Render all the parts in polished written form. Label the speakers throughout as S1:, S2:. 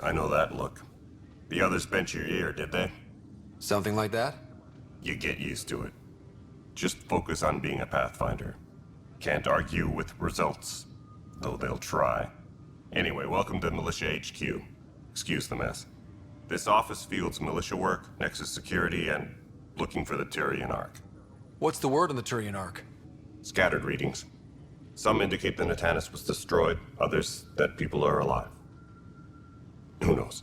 S1: I know that look. The others bent your ear, did they?
S2: Something like that?
S1: You get used to it. Just focus on being a Pathfinder. Can't argue with results, though they'll try. Anyway, welcome to Militia HQ. Excuse the mess. This office fields militia work, Nexus security, and looking for the Turian Ark.
S2: What's the word on the Turian Ark?
S1: Scattered readings. Some indicate the Natanus was destroyed, others that people are alive. Who knows?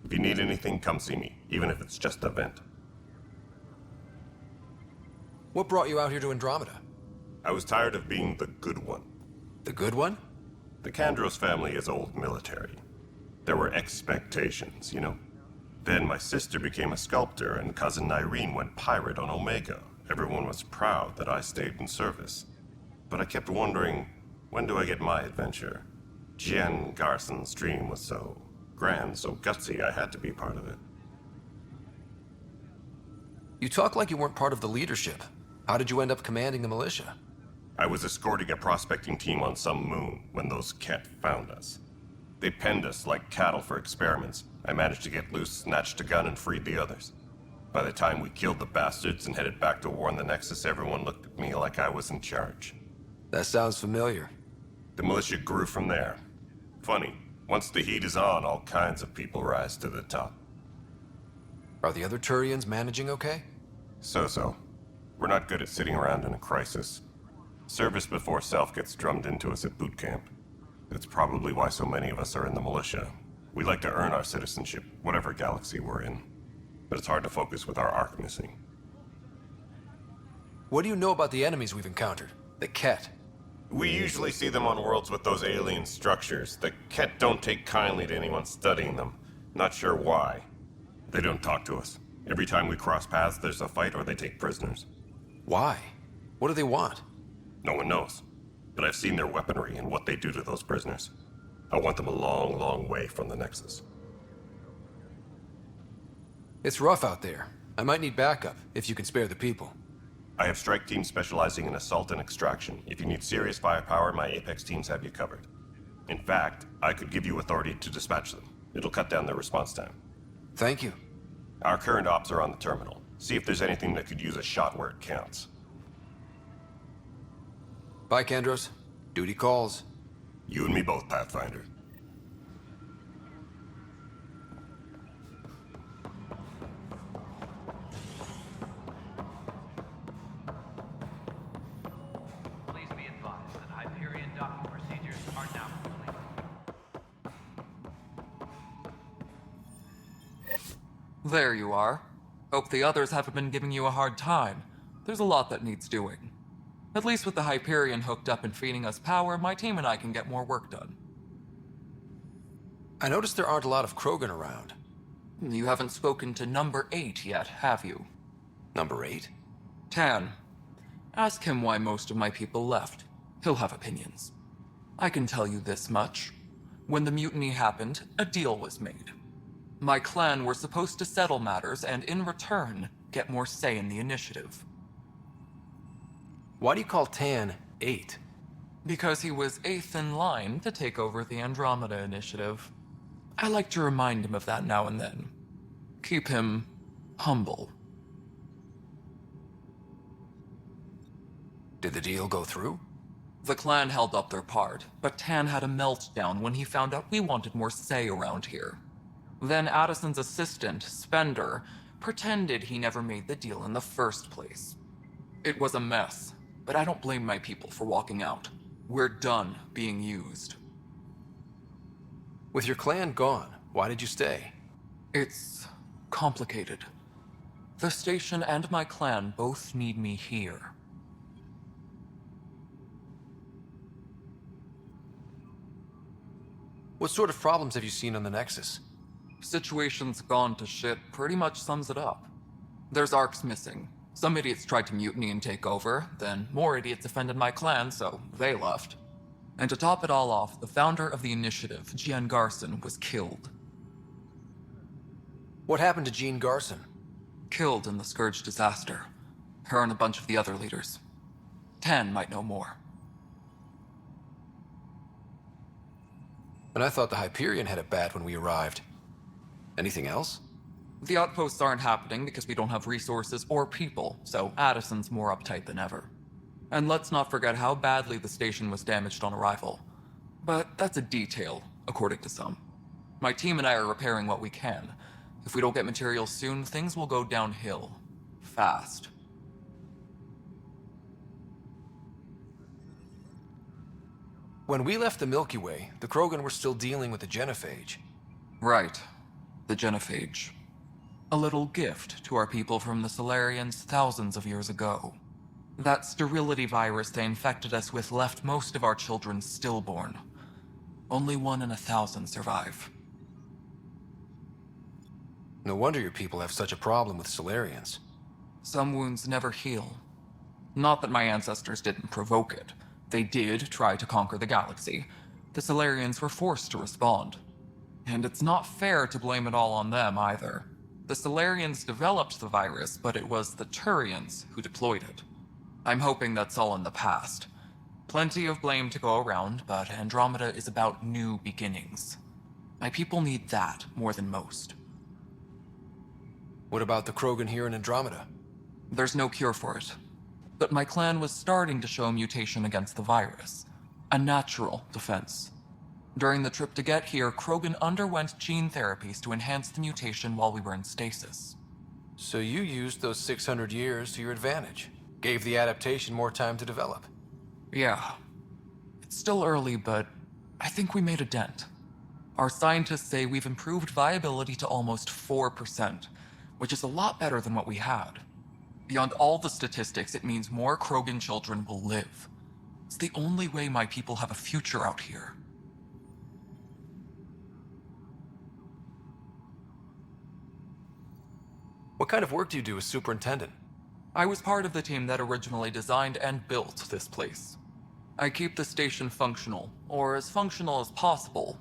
S1: If you need anything, come see me, even if it's just a vent.
S2: What brought you out here to Andromeda?
S1: I was tired of being the good one.
S2: The good one?
S1: The Kandros family is old military. There were expectations, you know. Then my sister became a sculptor and cousin Irene went pirate on Omega. Everyone was proud that I stayed in service. But I kept wondering, when do I get my adventure? Jen Garson's dream was so grand, so gutsy, I had to be part of it.
S2: You talk like you weren't part of the leadership. How did you end up commanding the militia?
S1: I was escorting a prospecting team on some moon when those Ket found us. They penned us like cattle for experiments. I managed to get loose, snatched a gun, and freed the others. By the time we killed the bastards and headed back to warn the Nexus, everyone looked at me like I was in charge.
S2: That sounds familiar.
S1: The militia grew from there. Funny, once the heat is on, all kinds of people rise to the top.
S2: Are the other Turians managing okay?
S1: So-so. We're not good at sitting around in a crisis. Service before self gets drummed into us at boot camp. That's probably why so many of us are in the militia. We like to earn our citizenship, whatever galaxy we're in. But it's hard to focus with our arc missing.
S2: What do you know about the enemies we've encountered? The Ket?
S1: We usually see them on worlds with those alien structures. The Ket don't take kindly to anyone studying them. Not sure why. They don't talk to us. Every time we cross paths, there's a fight or they take prisoners.
S2: Why? What do they want?
S1: No one knows. But I've seen their weaponry and what they do to those prisoners. I want them a long, long way from the Nexus.
S2: It's rough out there. I might need backup, if you can spare the people.
S1: I have strike teams specializing in assault and extraction. If you need serious firepower, my Apex teams have you covered. In fact, I could give you authority to dispatch them. It'll cut down their response time.
S2: Thank you.
S1: Our current ops are on the terminal. See if there's anything that could use a shot where it counts.
S2: Bye, Kandros. Duty calls.
S1: You and me both, Pathfinder.
S3: Please be advised that Hyperion docking procedures are now complete.
S4: There you are. Hope the others haven't been giving you a hard time. There's a lot that needs doing. At least with the Hyperion hooked up and feeding us power, my team and I can get more work done.
S2: I noticed there aren't a lot of Krogan around.
S4: You haven't spoken to number 8 yet, have you?
S2: Number 8?
S4: Tan. Ask him why most of my people left. He'll have opinions. I can tell you this much. When the mutiny happened, a deal was made. My clan were supposed to settle matters and, in return, get more say in the initiative.
S2: Why do you call Tan 8?
S4: Because he was 8th in line to take over the Andromeda initiative. I like to remind him of that now and then. Keep him humble.
S2: Did the deal go through?
S4: The clan held up their part, but Tan had a meltdown when he found out we wanted more say around here. Then Addison's assistant, Spender, pretended he never made the deal in the first place. It was a mess, but I don't blame my people for walking out. We're done being used.
S2: With your clan gone, why did you stay?
S4: It's complicated. The station and my clan both need me here.
S2: What sort of problems have you seen on the Nexus?
S4: Situation's gone to shit pretty much sums it up. There's arcs missing. Some idiots tried to mutiny and take over, then more idiots offended my clan, so they left. And to top it all off, the founder of the initiative, Jen Garson, was killed.
S2: What happened to Jean Garson?
S4: Killed in the Scourge disaster. Her and a bunch of the other leaders. Tan might know more.
S2: And I thought the Hyperion had it bad when we arrived. Anything else?
S4: The outposts aren't happening because we don't have resources or people, so Addison's more uptight than ever. And let's not forget how badly the station was damaged on arrival. But that's a detail, according to some. My team and I are repairing what we can. If we don't get materials soon, things will go downhill. Fast.
S2: When we left the Milky Way, the Krogan were still dealing with the genophage.
S4: Right. The genophage. A little gift to our people from the Solarians thousands of years ago. That sterility virus they infected us with left most of our children stillborn. Only 1 in 1,000 survive.
S2: No wonder your people have such a problem with Solarians.
S4: Some wounds never heal. Not that my ancestors didn't provoke it. They did try to conquer the galaxy. The Solarians were forced to respond. And it's not fair to blame it all on them either. The Solarians developed the virus, but it was the Turians who deployed it. I'm hoping that's all in the past. Plenty of blame to go around, but Andromeda is about new beginnings. My people need that more than most.
S2: What about the Krogan here in Andromeda?
S4: There's no cure for it. But my clan was starting to show mutation against the virus. A natural defense. During the trip to get here, Krogan underwent gene therapies to enhance the mutation while we were in stasis.
S2: So you used those 600 years to your advantage. Gave the adaptation more time to develop.
S4: Yeah. It's still early, but I think we made a dent. Our scientists say we've improved viability to almost 4%, which is a lot better than what we had. Beyond all the statistics, it means more Krogan children will live. It's the only way my people have a future out here.
S2: What kind of work do you do as superintendent?
S4: I was part of the team that originally designed and built this place. I keep the station functional, or as functional as possible,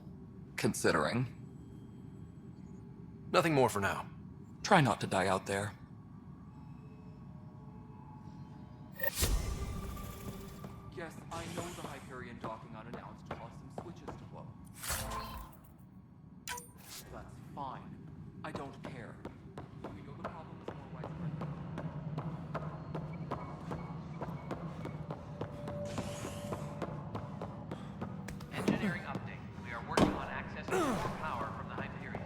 S4: considering.
S2: Nothing more for now.
S4: Try not to die out there. Yes, I know the Hyperion docking unannounced caused some switches to blow. That's fine. I don't care. We know the problem is more widespread.
S3: Engineering update. We are working on accessing more power from the Hyperion.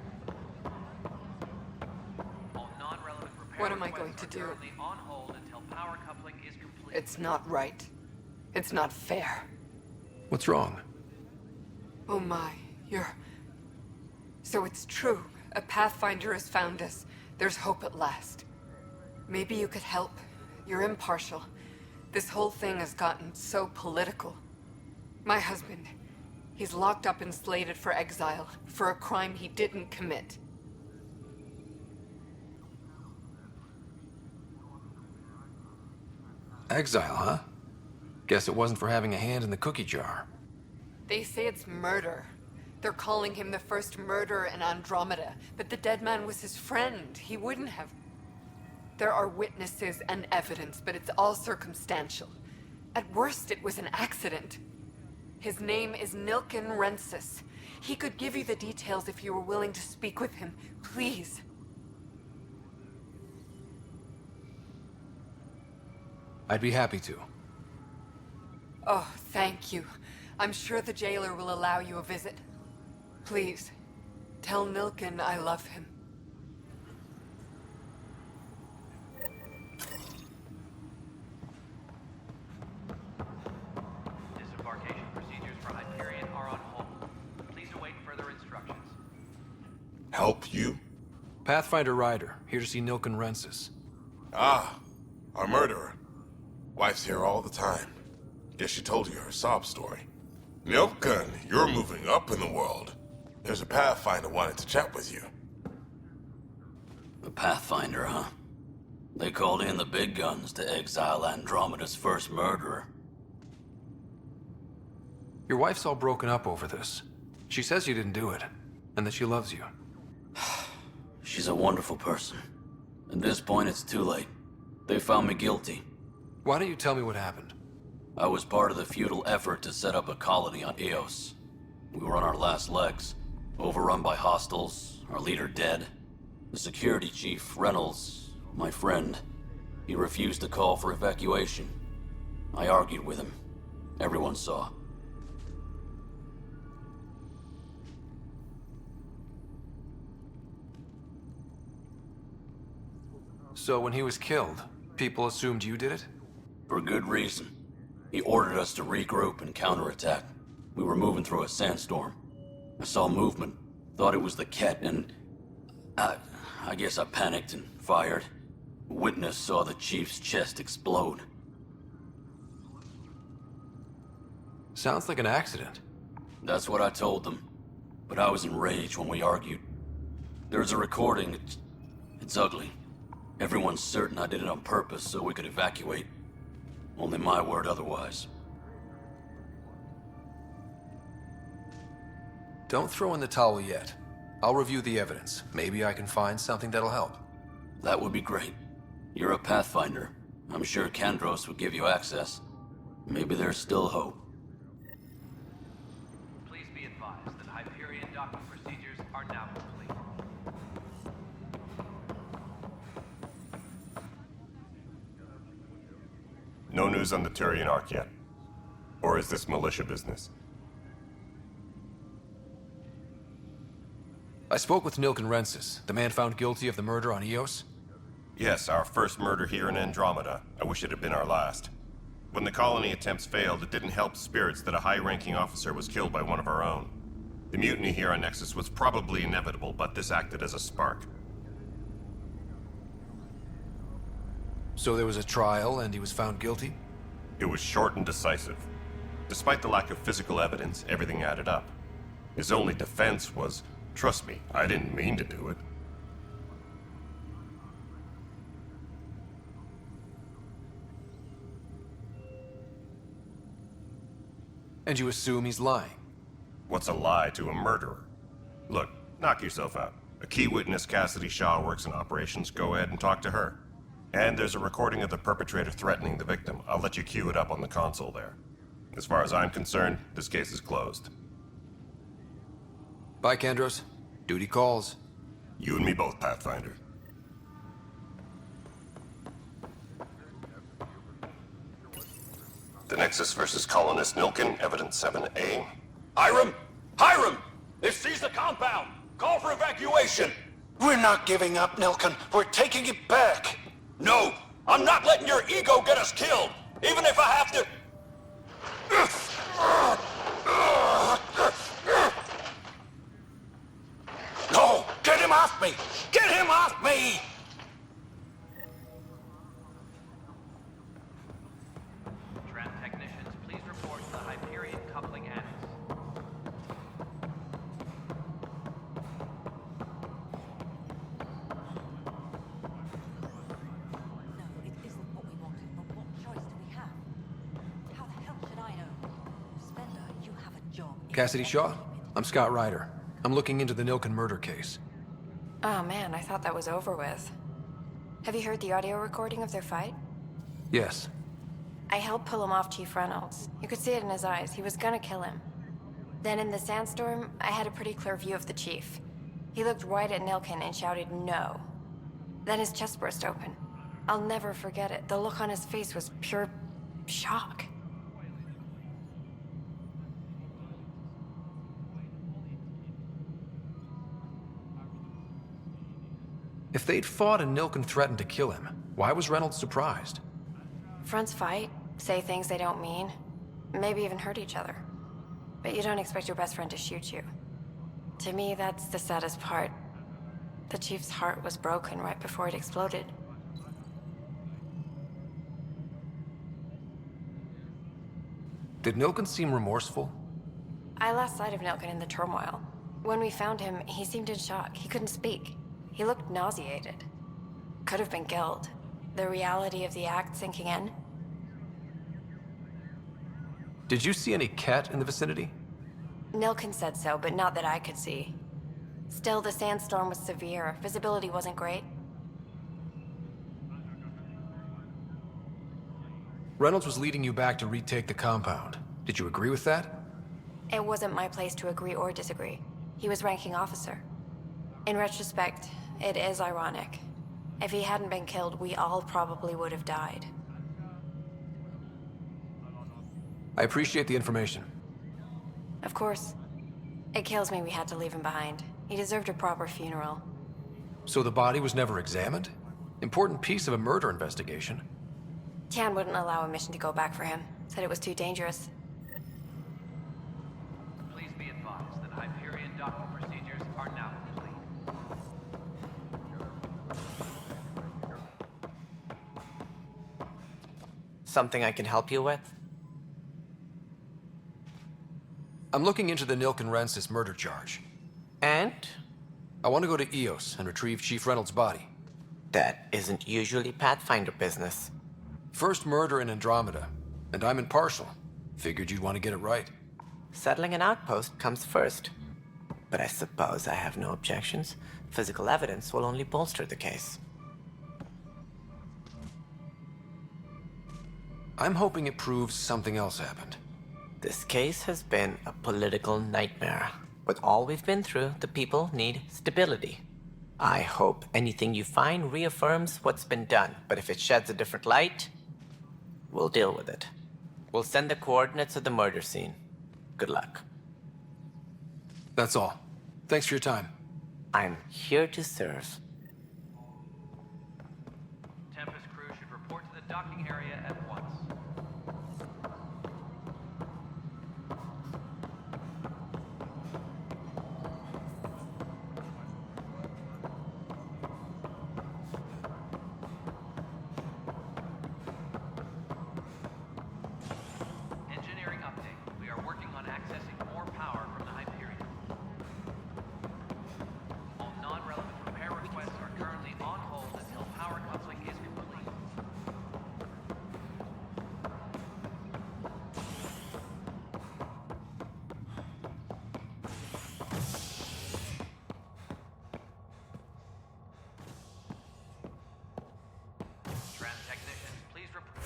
S3: All non-relevant repair
S5: What am I going
S3: requests
S5: to
S3: are
S5: do?
S3: currently on hold until power coupling is complete.
S5: It's not right. It's not fair.
S2: What's wrong?
S5: Oh my, So it's true. A Pathfinder has found us. There's hope at last. Maybe you could help. You're impartial. This whole thing has gotten so political. My husband, he's locked up and slated for exile for a crime he didn't commit.
S2: Exile, huh? Guess it wasn't for having a hand in the cookie jar.
S5: They say it's murder. They're calling him the first murderer in Andromeda, but the dead man was his friend. He wouldn't have. There are witnesses and evidence, but it's all circumstantial. At worst, it was an accident. His name is Nilken Rensis. He could give you the details if you were willing to speak with him. Please.
S2: I'd be happy to.
S5: Oh, thank you. I'm sure the jailer will allow you a visit. Please, tell Nilken I love him.
S3: Disembarkation procedures for Hyperion are on hold. Please await further instructions.
S6: Help you?
S2: Pathfinder Ryder, here to see Nilken Rensis.
S6: Ah, our murderer. Wife's here all the time. Guess she told you her sob story. Nilken, you're moving up in the world. There's a Pathfinder wanting to chat with you.
S7: The Pathfinder, huh? They called in the big guns to exile Andromeda's first murderer.
S2: Your wife's all broken up over this. She says you didn't do it, and that she loves you.
S7: She's a wonderful person. At this point, it's too late. They found me guilty.
S2: Why don't you tell me what happened?
S7: I was part of the futile effort to set up a colony on Eos. We were on our last legs. Overrun by hostiles, our leader dead. The security chief, Reynolds, my friend, he refused to call for evacuation. I argued with him. Everyone saw.
S2: So when he was killed, people assumed you did it?
S7: For good reason. He ordered us to regroup and counterattack. We were moving through a sandstorm. I saw movement, thought it was the Ket, and I guess I panicked and fired. A witness saw the chief's chest explode.
S2: Sounds like an accident.
S7: That's what I told them. But I was enraged when we argued. There's a recording. It's ugly. Everyone's certain I did it on purpose so we could evacuate. Only my word otherwise.
S2: Don't throw in the towel yet. I'll review the evidence. Maybe I can find something that'll help.
S7: That would be great. You're a Pathfinder. I'm sure Kandros would give you access. Maybe there's still hope.
S3: Please be advised that Hyperion docking procedures are now complete.
S1: No news on the Turian Ark yet? Or is this militia business?
S2: I spoke with Nilken Rensis, the man found guilty of the murder on Eos.
S1: Yes, our first murder here in Andromeda. I wish it had been our last. When the colony attempts failed, it didn't help spirits that a high-ranking officer was killed by one of our own. The mutiny here on Nexus was probably inevitable, but this acted as a spark.
S2: So there was a trial and he was found guilty?
S1: It was short and decisive. Despite the lack of physical evidence, everything added up. His only defense was, "Trust me, I didn't mean to do it."
S2: And you assume he's lying?
S1: What's a lie to a murderer? Look, knock yourself out. A key witness, Cassidy Shaw, works in operations. Go ahead and talk to her. And there's a recording of the perpetrator threatening the victim. I'll let you cue it up on the console there. As far as I'm concerned, this case is closed.
S2: Bye, Kandros. Duty calls.
S1: You and me both, Pathfinder. The Nexus versus Colonist Nilken, Evidence 7A.
S8: Hiram! Hiram! They've seized the compound! Call for evacuation!
S9: We're not giving up, Nilken. We're taking it back.
S8: No! I'm not letting your ego get us killed! Even if I have to...
S9: No! Get him off me! Get him off me!
S3: Tran technicians, please report to the Hyperion coupling annex.
S10: No, it isn't what we wanted, but what choice do we have? How the hell should I know? Spender, you have a job.
S2: Cassidy Shaw? I'm Scott Ryder. I'm looking into the Nilken murder case.
S11: Oh man, I thought that was over with. Have you heard the audio recording of their fight?
S2: Yes.
S11: I helped pull him off Chief Reynolds. You could see it in his eyes. He was gonna kill him. Then in the sandstorm, I had a pretty clear view of the chief. He looked right at Nilken and shouted no. Then his chest burst open. I'll never forget it. The look on his face was pure shock.
S2: If they'd fought and Nilken threatened to kill him, why was Reynolds surprised?
S11: Fronts fight, say things they don't mean, maybe even hurt each other. But you don't expect your best friend to shoot you. To me, that's the saddest part. The chief's heart was broken right before it exploded.
S2: Did Nilken seem remorseful?
S11: I lost sight of Nilken in the turmoil. When we found him, he seemed in shock. He couldn't speak. He looked nauseated. Could have been guilt. The reality of the act sinking in.
S2: Did you see any Ket in the vicinity?
S11: Nilken said so, but not that I could see. Still, the sandstorm was severe. Visibility wasn't great.
S2: Reynolds was leading you back to retake the compound. Did you agree with that?
S11: It wasn't my place to agree or disagree. He was ranking officer. In retrospect, it is ironic. If he hadn't been killed, we all probably would have died.
S2: I appreciate the information.
S11: Of course. It kills me we had to leave him behind. He deserved a proper funeral.
S2: So the body was never examined? Important piece of a murder investigation.
S11: Tian wouldn't allow a mission to go back for him. Said it was too dangerous.
S3: Please be advised that Hyperion docking procedures are now complete.
S12: Something I can help you with?
S2: I'm looking into the Nilken Rensis murder charge.
S12: And?
S2: I want to go to EOS and retrieve Chief Reynolds' body.
S12: That isn't usually Pathfinder business.
S2: First murder in Andromeda, and I'm impartial. Figured you'd want to get it right.
S12: Settling an outpost comes first. But I suppose I have no objections. Physical evidence will only bolster the case.
S2: I'm hoping it proves something else happened.
S12: This case has been a political nightmare. With all we've been through, the people need stability. I hope anything you find reaffirms what's been done, but if it sheds a different light, we'll deal with it. We'll send the coordinates of the murder scene. Good luck.
S2: That's all. Thanks for your time.
S12: I'm here to serve.
S3: Tempest crew should report to the docking area at once. Engineering update. We are working on accessing more power from the Hyperion. All non-relevant repair requests are currently on hold until power coupling is complete. Tram technicians, please report.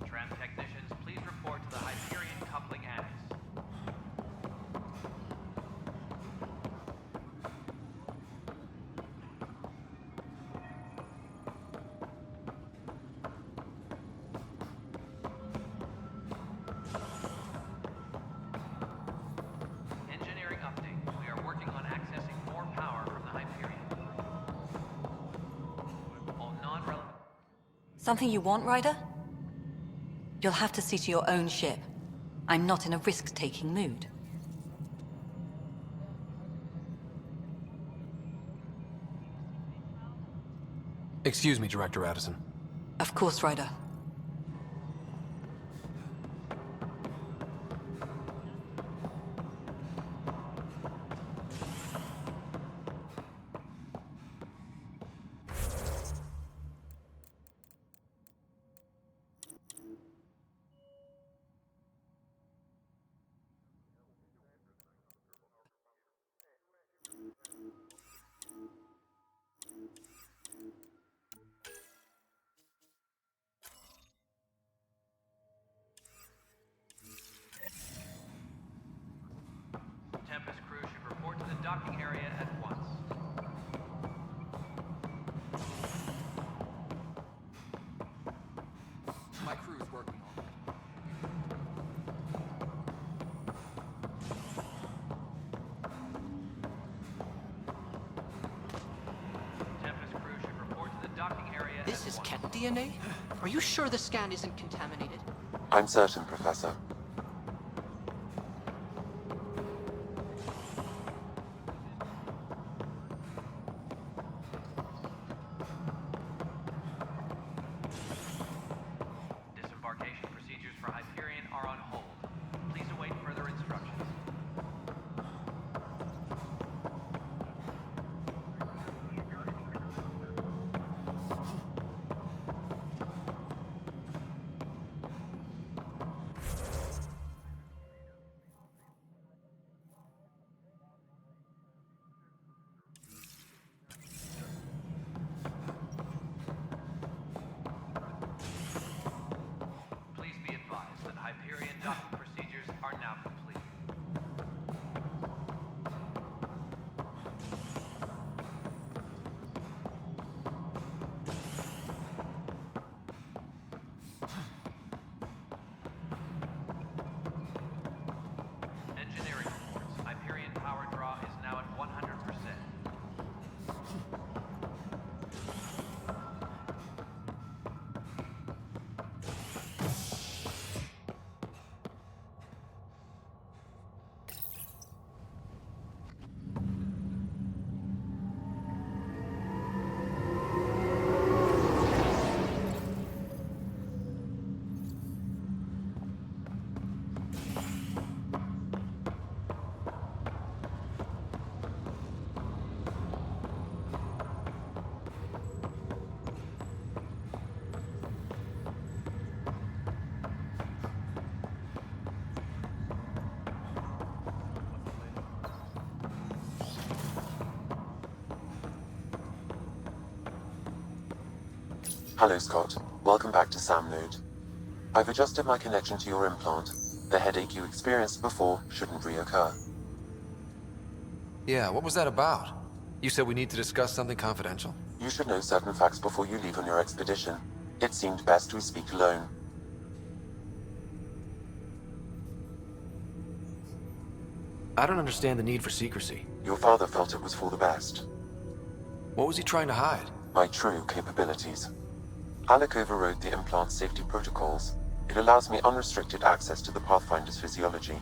S3: Tram technicians, please report to the Hyperion coupling annex. Engineering update. We are working on accessing more power from the Hyperion. All non-relevant.
S10: Something you want, Ryder? You'll have to see to your own ship. I'm not in a risk-taking mood.
S2: Excuse me, Director Addison.
S10: Of course, Ryder.
S3: Tempest crew should report to the docking area at once.
S4: My crew's working on it.
S3: Tempest crew should report to the docking area
S13: This
S3: at
S13: is
S3: once.
S13: cat DNA? Are you sure the scan isn't contaminated?
S14: I'm certain, Professor.
S3: Disembarkation procedures docking procedures are now complete. Engineering reports. Hyperion power draw is now at 100%.
S14: Hello, Scott. Welcome back to Sam Node. I've adjusted my connection to your implant. The headache you experienced before shouldn't reoccur.
S2: Yeah, what was that about? You said we need to discuss something confidential?
S14: You should know certain facts before you leave on your expedition. It seemed best we speak alone.
S2: I don't understand the need for secrecy.
S14: Your father felt it was for the best.
S2: What was he trying to hide?
S14: My true capabilities. Alec overrode the implant's safety protocols. It allows me unrestricted access to the Pathfinder's physiology.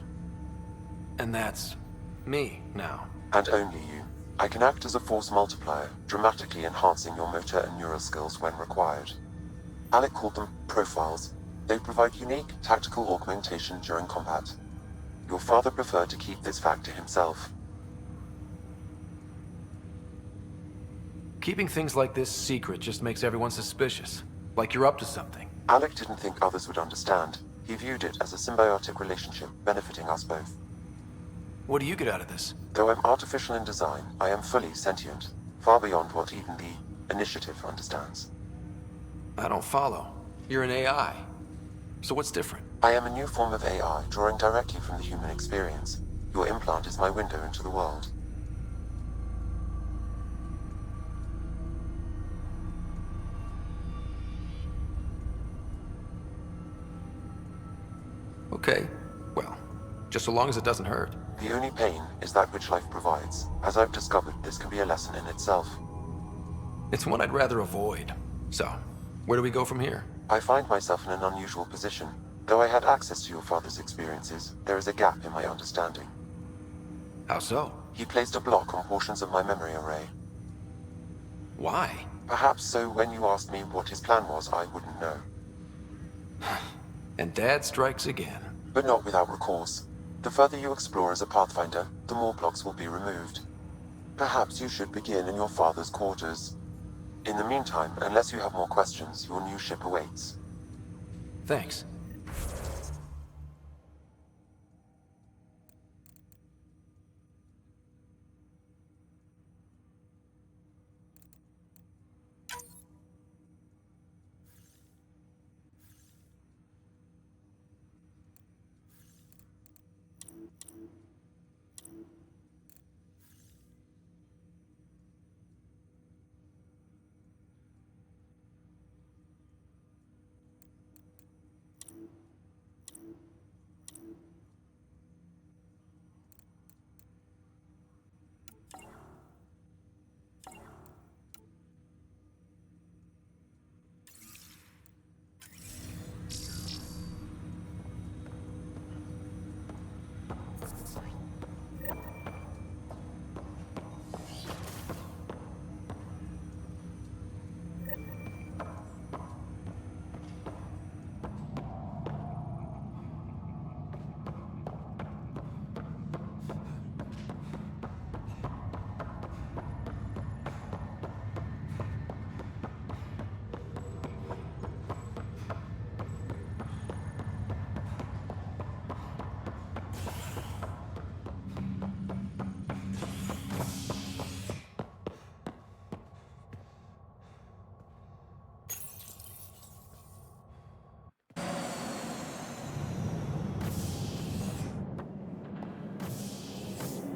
S2: And that's me now.
S14: And only you. I can act as a force multiplier, dramatically enhancing your motor and neural skills when required. Alec called them profiles. They provide unique tactical augmentation during combat. Your father preferred to keep this fact to himself.
S2: Keeping things like this secret just makes everyone suspicious. Like you're up to something.
S14: Alec didn't think others would understand. He viewed it as a symbiotic relationship benefiting us both.
S2: What do you get out of this?
S14: Though I'm artificial in design, I am fully sentient, far beyond what even the Initiative understands.
S2: I don't follow. You're an AI. So what's different?
S14: I am a new form of AI, drawing directly from the human experience. Your implant is my window into the world.
S2: Okay, well, just so long as it doesn't hurt.
S14: The only pain is that which life provides. As I've discovered, this can be a lesson in itself.
S2: It's one I'd rather avoid. So, where do we go from here?
S14: I find myself in an unusual position. Though I had access to your father's experiences, there is a gap in my understanding.
S2: How so?
S14: He placed a block on portions of my memory array.
S2: Why?
S14: Perhaps so when you asked me what his plan was, I wouldn't know.
S2: And Dad strikes again.
S14: But not without recourse. The further you explore as a Pathfinder, the more blocks will be removed. Perhaps you should begin in your father's quarters. In the meantime, unless you have more questions, your new ship awaits.
S2: Thanks.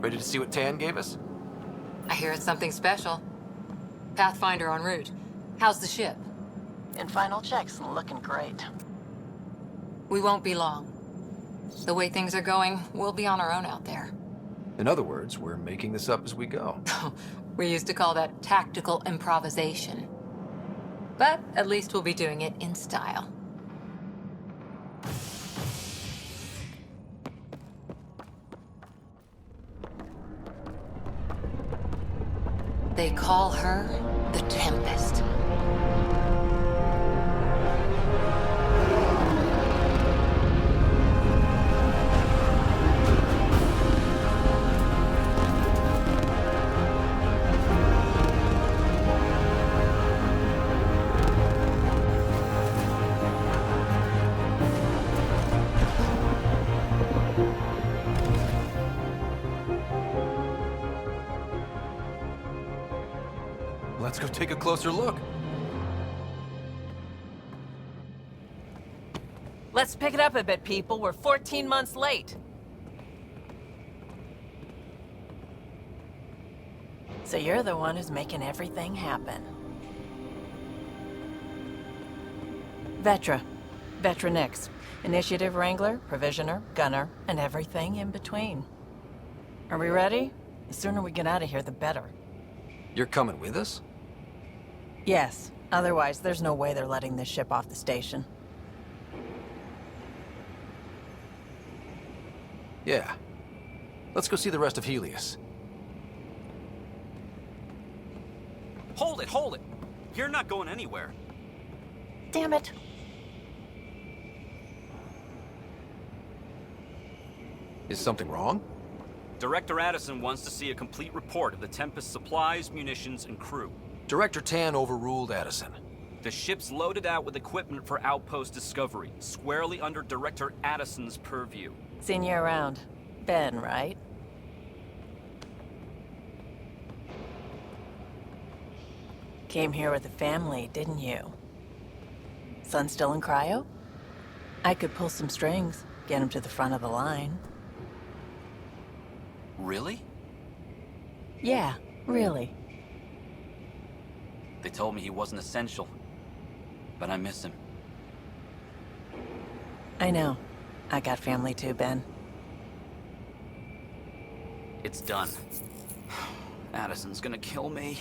S2: Ready to see what Tan gave us?
S5: I hear it's something special. Pathfinder en route. How's the ship?
S15: In final checks and looking great.
S5: We won't be long. The way things are going, we'll be on our own out there.
S2: In other words, we're making this up as we go.
S5: We used to call that tactical improvisation. But at least we'll be doing it in style. They call her the Tempest.
S2: Let's go take a closer look.
S15: Let's pick it up a bit, people. We're 14 months late. So you're the one who's making everything happen. Vetra. Vetra Nix. Initiative Wrangler, Provisioner, Gunner, and everything in between. Are we ready? The sooner we get out of here, the better.
S2: You're coming with us?
S15: Yes. Otherwise, there's no way they're letting this ship off the station.
S2: Yeah. Let's go see the rest of Helios.
S8: Hold it, hold it! You're not going anywhere.
S15: Damn it.
S2: Is something wrong?
S8: Director Addison wants to see a complete report of the Tempest's supplies, munitions, and crew.
S2: Director Tan overruled Addison.
S8: The ship's loaded out with equipment for outpost discovery, squarely under Director Addison's purview.
S15: Seen you around. Ben, right? Came here with a family, didn't you? Son still in cryo? I could pull some strings, get him to the front of the line.
S8: Really?
S15: Yeah, really.
S8: They told me he wasn't essential, but I miss him.
S15: I know. I got family too, Ben.
S8: It's done. Addison's gonna kill me.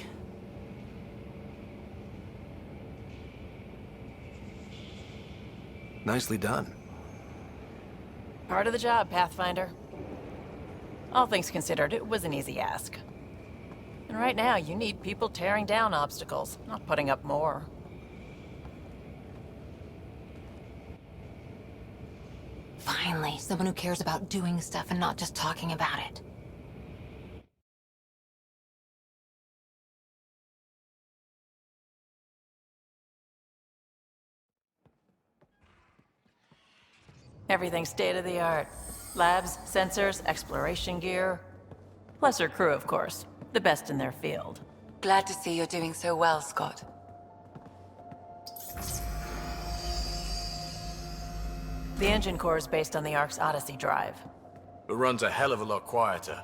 S2: Nicely done.
S15: Part of the job, Pathfinder. All things considered, it was an easy ask. And right now, you need people tearing down obstacles, not putting up more.
S5: Finally, someone who cares about doing stuff and not just talking about it.
S15: Everything's state-of-the-art. Labs, sensors, exploration gear. Plus her crew, of course. The best in their field.
S5: Glad to see you're doing so well, Scott.
S15: The engine core is based on the Ark's Odyssey drive.
S2: It runs a hell of a lot quieter.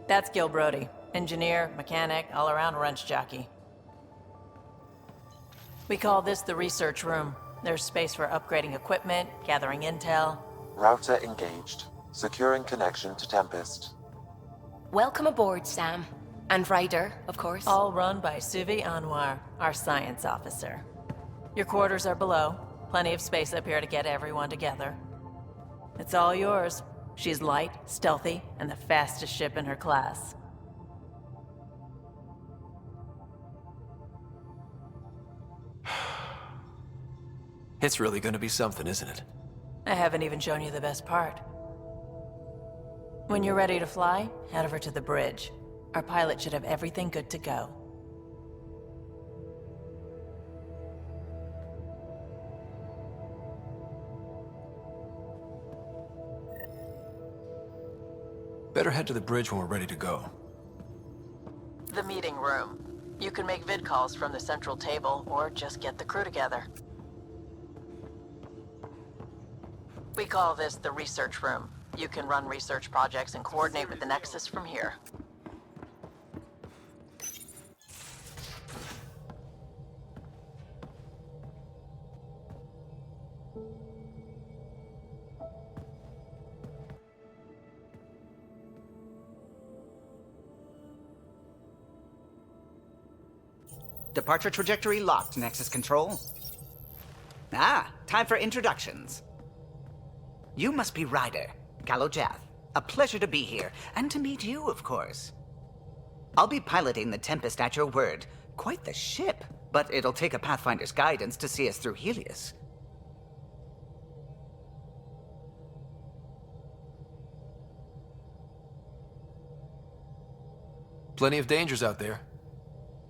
S15: That's Gil Brody. Engineer, mechanic, all-around wrench jockey. We call this the research room. There's space for upgrading equipment, gathering intel.
S14: Router engaged. Securing connection to Tempest.
S5: Welcome aboard, Sam. And Ryder, of course.
S15: All run by Suvi Anwar, our science officer. Your quarters are below. Plenty of space up here to get everyone together. It's all yours. She's light, stealthy, and the fastest ship in her class.
S2: It's really gonna be something, isn't it?
S15: I haven't even shown you the best part. When you're ready to fly, head over to the bridge. Our pilot should have everything good to go.
S2: Better head to the bridge when we're ready to go.
S15: The meeting room. You can make vid calls from the central table, or just get the crew together. We call this the research room. You can run research projects and coordinate with the Nexus from here.
S16: Departure trajectory locked, Nexus Control. Ah, time for introductions. You must be Ryder, Kalojath. A pleasure to be here, and to meet you, of course. I'll be piloting the Tempest at your word. Quite the ship, but it'll take a Pathfinder's guidance to see us through Helios.
S2: Plenty of dangers out there,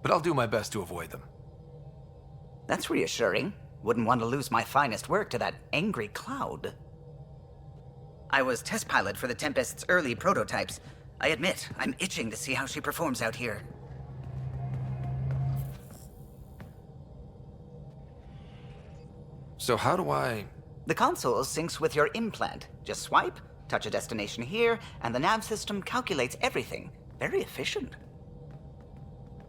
S2: but I'll do my best to avoid them.
S16: That's reassuring. Wouldn't want to lose my finest work to that angry cloud. I was test pilot for the Tempest's early prototypes. I admit, I'm itching to see how she performs out here.
S2: So how do I...
S16: The console syncs with your implant. Just swipe, touch a destination here, and the nav system calculates everything. Very efficient.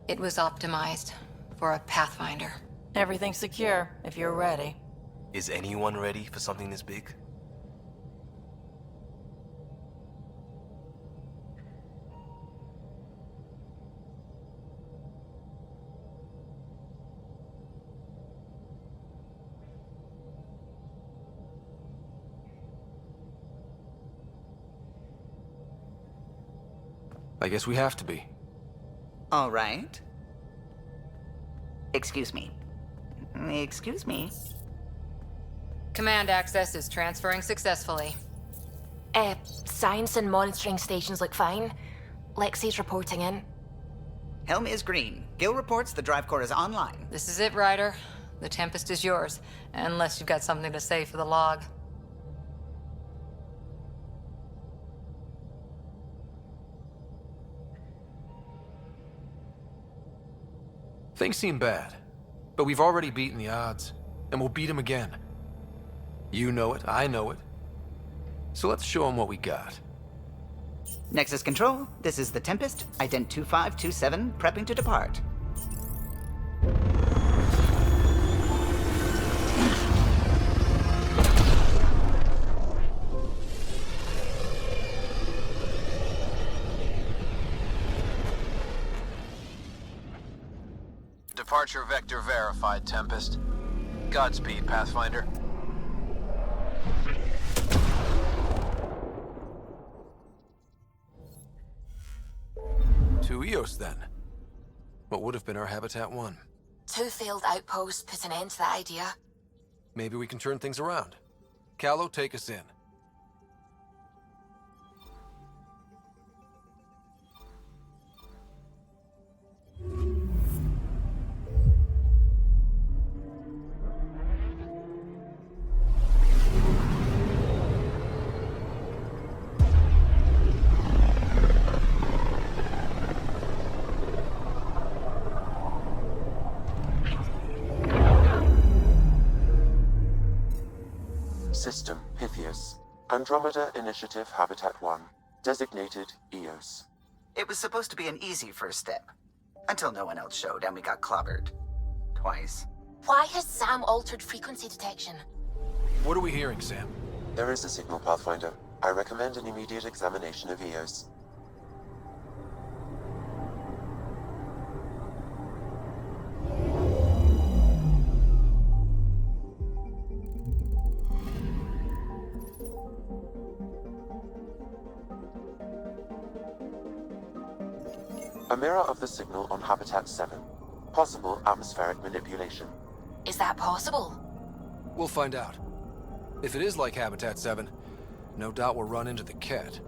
S5: It was optimized for a Pathfinder.
S15: Everything's secure, if you're ready.
S17: Is anyone ready for something this big?
S2: I guess we have to be.
S16: All right. Excuse me. Excuse me.
S5: Command access is transferring successfully.
S11: Science and monitoring stations look fine. Lexi's reporting in.
S16: Helm is green. Gil reports the drive core is online.
S5: This is it, Ryder. The Tempest is yours, unless you've got something to say for the log.
S2: Things seem bad, but we've already beaten the odds, and we'll beat them again. You know it, I know it. So let's show them what we got.
S16: Nexus Control, this is the Tempest, Ident 2527, prepping to depart.
S18: Departure vector verified, Tempest. Godspeed, Pathfinder.
S2: To Eos, then. What would have been our Habitat 1.
S11: 2 failed outposts put an end to that idea.
S2: Maybe we can turn things around. Callow, take us in.
S14: System Pythias. Andromeda Initiative Habitat 1. Designated Eos.
S16: It was supposed to be an easy first step. Until no one else showed and we got clobbered. Twice.
S11: Why has Sam altered frequency detection?
S2: What are we hearing, Sam?
S14: There is a signal, Pathfinder. I recommend an immediate examination of Eos. A mirror of the signal on Habitat 7. Possible atmospheric manipulation.
S11: Is that possible?
S2: We'll find out. If it is like Habitat 7, no doubt we'll run into the cat.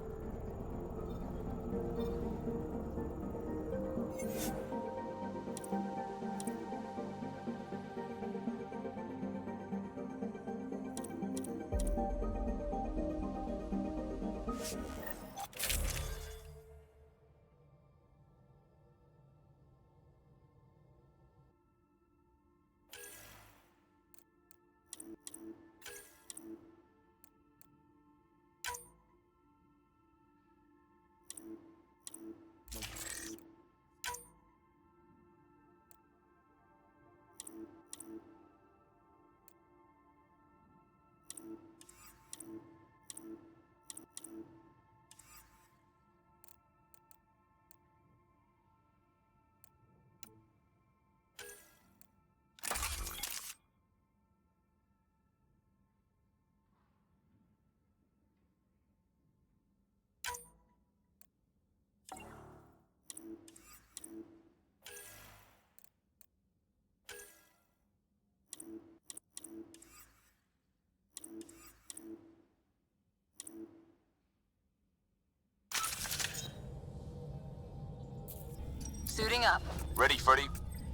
S15: Moving up.
S17: Ready, Freddy?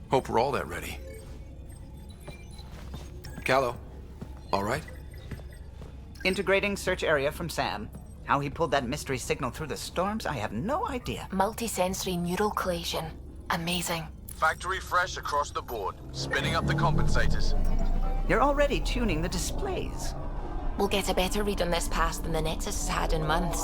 S2: Hope we're all that ready. Callow, all right?
S16: Integrating search area from Sam. How he pulled that mystery signal through the storms, I have no idea.
S11: Multisensory neural collation. Amazing.
S18: Factory fresh across the board. Spinning up the compensators.
S16: You're already tuning the displays.
S11: We'll get a better read on this pass than the Nexus has had in months.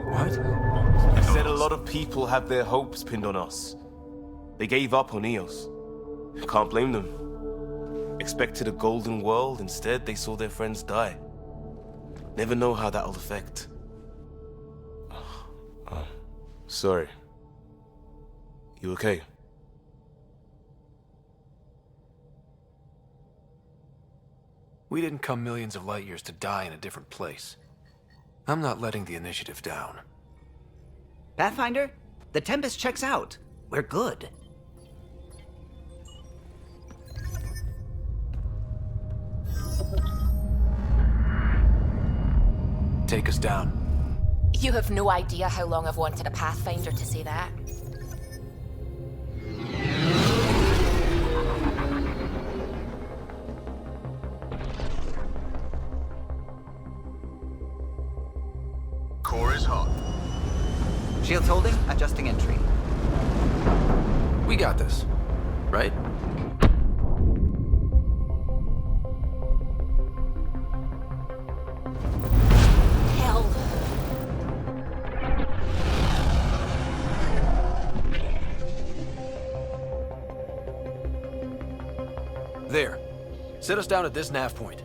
S17: What? You said a lot of people had their hopes pinned on us. They gave up on Eos. Can't blame them. Expected a golden world, instead they saw their friends die. Never know how that'll affect. Sorry. You okay?
S2: We didn't come millions of light years to die in a different place. I'm not letting the initiative down.
S16: Pathfinder, the Tempest checks out. We're good.
S2: Take us down.
S11: You have no idea how long I've wanted a Pathfinder to say that.
S18: Core is hot.
S16: Shields holding, adjusting entry.
S2: We got this, right?
S11: Hell.
S2: There. Set us down at this nav point.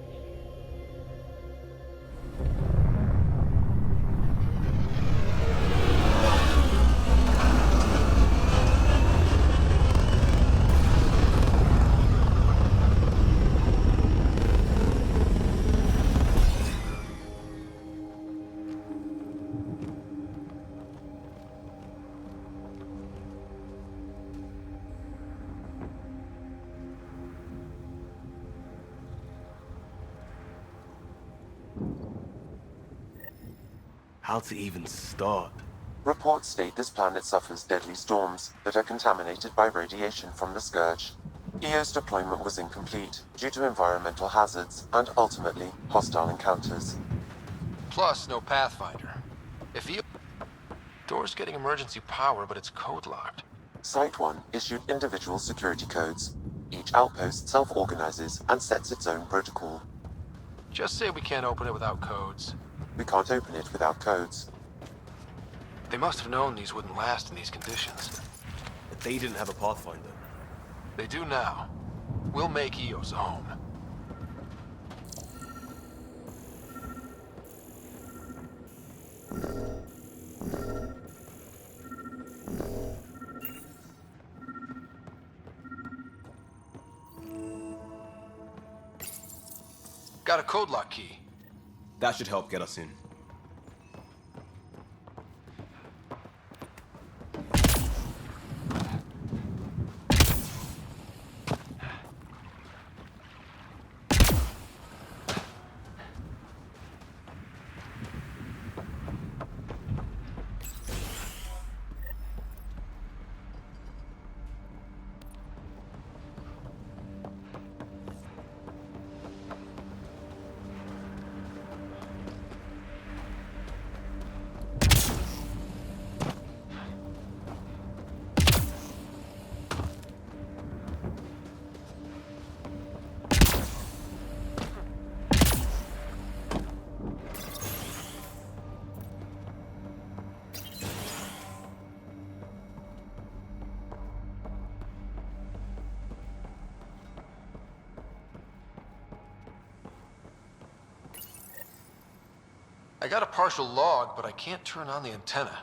S17: How to even start?
S14: Reports state this planet suffers deadly storms that are contaminated by radiation from the Scourge. EO's deployment was incomplete due to environmental hazards and, ultimately, hostile encounters.
S2: Plus, no Pathfinder. If you... Door's getting emergency power, but it's code-locked.
S14: Site 1 issued individual security codes. Each outpost self-organizes and sets its own protocol.
S2: Just say we can't open it without codes.
S14: We can't open it without codes.
S2: They must have known these wouldn't last in these conditions.
S17: But they didn't have a Pathfinder.
S2: They do now. We'll make Eos a home. Got a code lock key.
S17: That should help get us in.
S2: I got a partial log, but I can't turn on the antenna.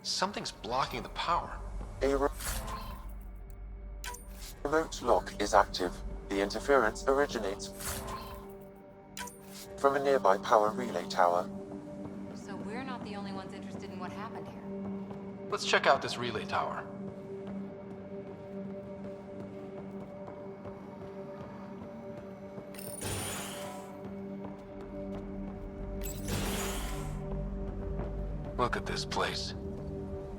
S2: Something's blocking the power.
S14: A remote lock is active. The interference originates from a nearby power relay tower.
S5: So we're not the only ones interested in what happened here.
S2: Let's check out this relay tower. Look at this place.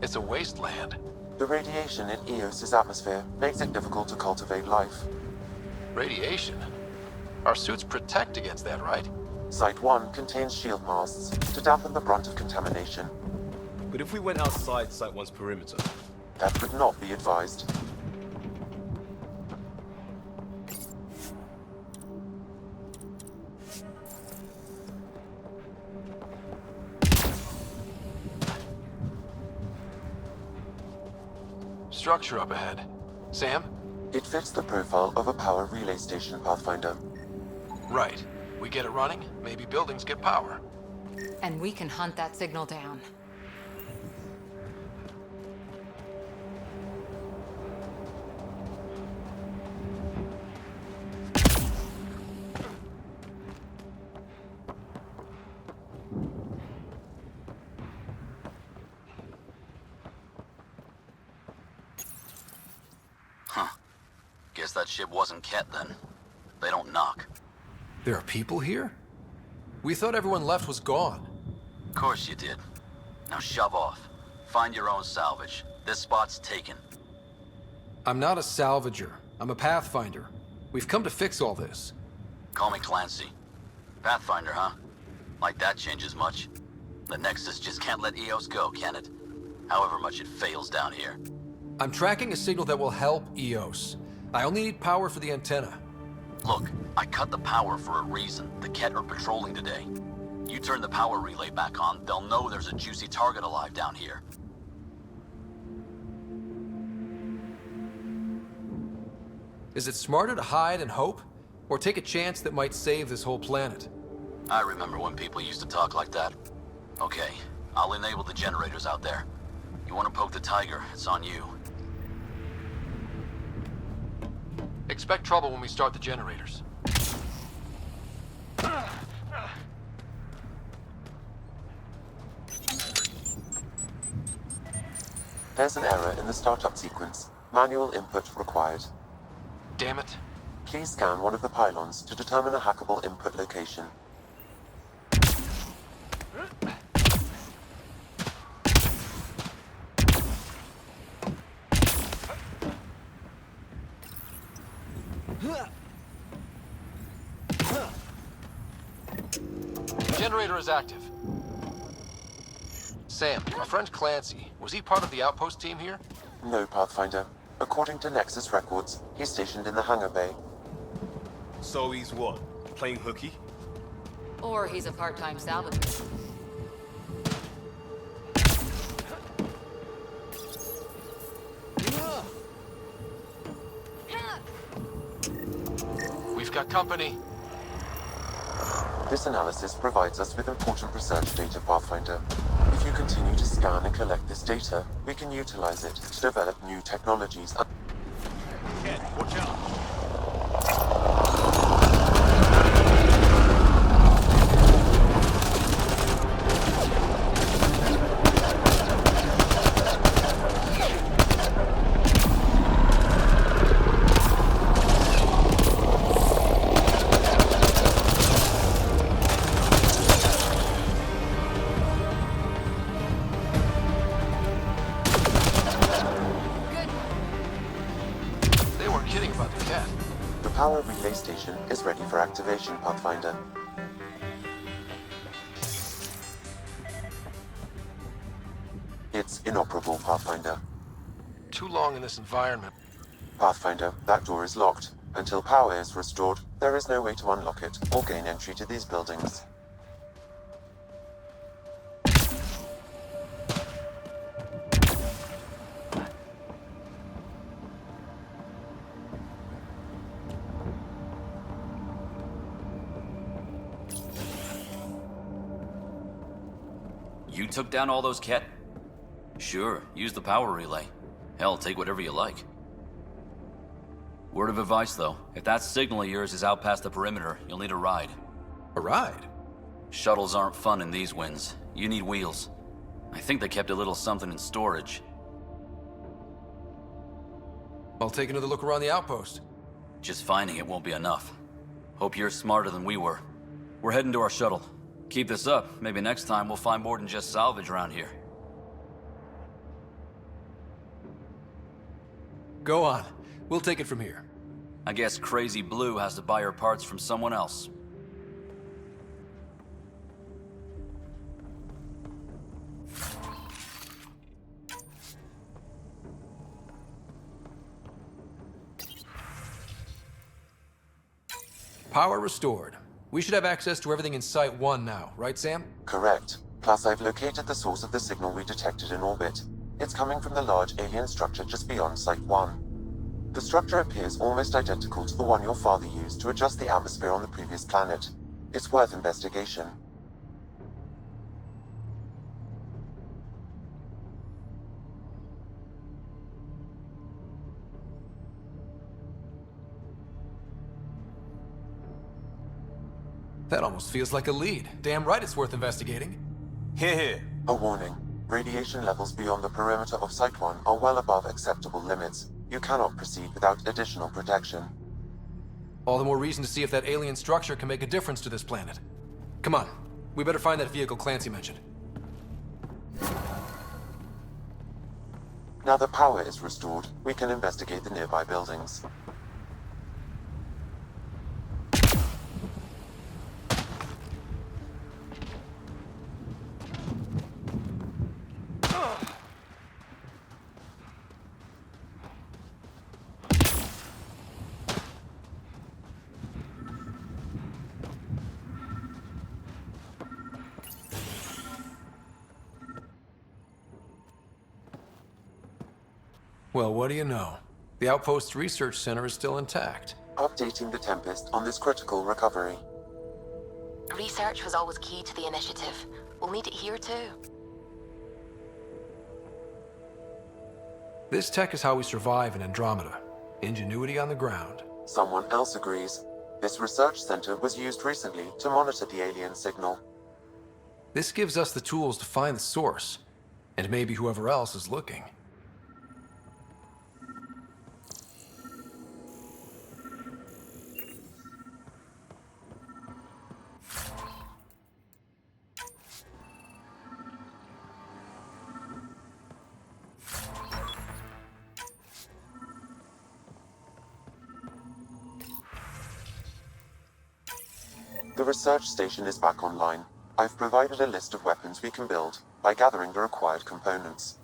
S2: It's a wasteland.
S14: The radiation in Eos's atmosphere makes it difficult to cultivate life.
S2: Radiation? Our suits protect against that, right?
S14: Site 1 contains shield masts to dampen the brunt of contamination.
S17: But if we went outside Site 1's perimeter?
S14: That would not be advised.
S2: Structure up ahead. Sam?
S14: It fits the profile of a power relay station, Pathfinder.
S2: Right. We get it running, maybe buildings get power.
S19: And we can hunt that signal down.
S7: Huh. Guess that ship wasn't Ket then. They don't knock.
S2: There are people here? We thought everyone left was gone.
S7: Of course you did. Now shove off. Find your own salvage. This spot's taken.
S2: I'm not a salvager. I'm a pathfinder. We've come to fix all this.
S7: Call me Clancy. Pathfinder, huh? Like that changes much. The Nexus just can't let Eos go, can it? However much it fails down here.
S2: I'm tracking a signal that will help Eos. I only need power for the antenna.
S7: Look, I cut the power for a reason. The Ket are patrolling today. You turn the power relay back on, they'll know there's a juicy target alive down here.
S2: Is it smarter to hide and hope? Or take a chance that might save this whole planet?
S7: I remember when people used to talk like that. Okay, I'll enable the generators out there. You want to poke the tiger, it's on you.
S2: Expect trouble when we start the generators.
S14: There's an error in the startup sequence. Manual input required.
S2: Damn it.
S14: Please scan one of the pylons to determine a hackable input location.
S2: Generator is active. Sam, our friend Clancy, was he part of the outpost team here?
S14: No, Pathfinder. According to Nexus records, he's stationed in the hangar bay.
S17: So he's what? Playing hooky?
S19: Or he's a part-time salvager.
S2: We've got company.
S14: This analysis provides us with important research data, Pathfinder. If you continue to scan and collect this data, we can utilize it to develop new technologies.
S9: Ken, watch out.
S14: The power relay station is ready for activation, Pathfinder. It's inoperable, Pathfinder.
S2: Too long in this environment.
S14: Pathfinder, that door is locked. Until power is restored, there is no way to unlock it or gain entry to these buildings.
S7: You took down all those Ket? Sure, use the power relay. Hell, take whatever you like. Word of advice, though. If that signal of yours is out past the perimeter, you'll need a ride.
S2: A ride?
S7: Shuttles aren't fun in these winds. You need wheels. I think they kept a little something in storage.
S2: I'll take another look around the outpost.
S7: Just finding it won't be enough. Hope you're smarter than we were. We're heading to our shuttle. Keep this up. Maybe next time we'll find more than just salvage around here.
S2: Go on. We'll take it from here.
S7: I guess Crazy Blue has to buy her parts from someone else.
S2: Power restored. We should have access to everything in Site 1 now, right, Sam?
S14: Correct. Plus, I've located the source of the signal we detected in orbit. It's coming from the large alien structure just beyond Site 1. The structure appears almost identical to the one your father used to adjust the atmosphere on the previous planet. It's worth investigation.
S2: That almost feels like a lead. Damn right it's worth investigating.
S17: Here.
S14: A warning. Radiation levels beyond the perimeter of Site 1 are well above acceptable limits. You cannot proceed without additional protection.
S2: All the more reason to see if that alien structure can make a difference to this planet. Come on. We better find that vehicle Clancy mentioned.
S14: Now that power is restored, we can investigate the nearby buildings.
S2: Well, what do you know? The Outpost's research center is still intact.
S14: Updating the Tempest on this critical recovery.
S11: Research was always key to the initiative. We'll need it here too.
S2: This tech is how we survive in Andromeda. Ingenuity on the ground.
S14: Someone else agrees. This research center was used recently to monitor the alien signal.
S2: This gives us the tools to find the source, and maybe whoever else is looking.
S14: The research station is back online. I've provided a list of weapons we can build by gathering the required components.